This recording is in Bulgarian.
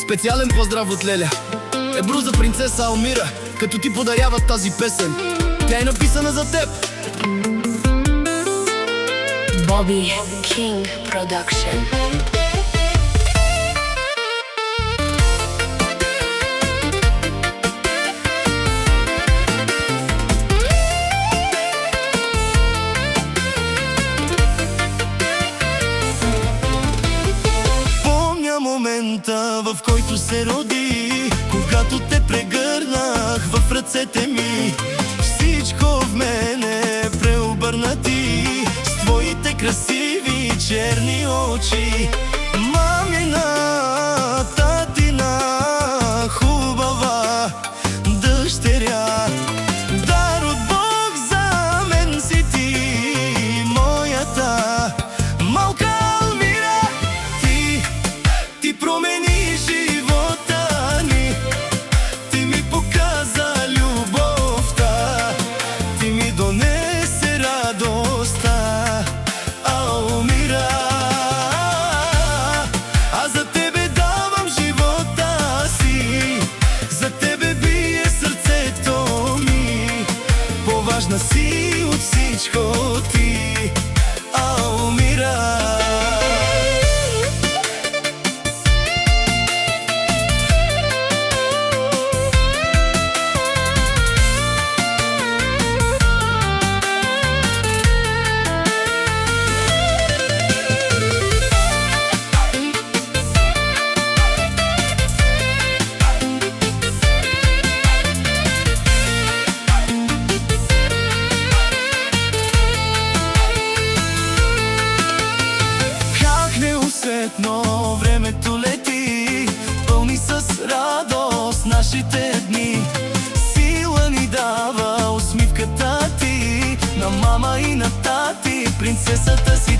Специјален поздрав од Леля. Ебру за принцеса Алмира, като ти подарява тази песен. Тя е написана за теб. Bobby King Production. Помня момента, в който се роди, когато те прегърнах в ръцете ми. Всичко в мене преобърна ти с твоите красиви черни очи. Мамина, татина, хубава дъщеря, дар от Бог за мен си ти, моята малка Алмира. Ти промени живота ни, ти ми показа любовта, ти ми донесе радостта, Алмира. Аз за тебе давам живота си, за тебе бие сърцето ми. По-важна си от всичко ти, Алмира. Но времето лети, пълни с радост нашите дни. Сила ни дава усмивката ти, на мама и на тати, принцесата си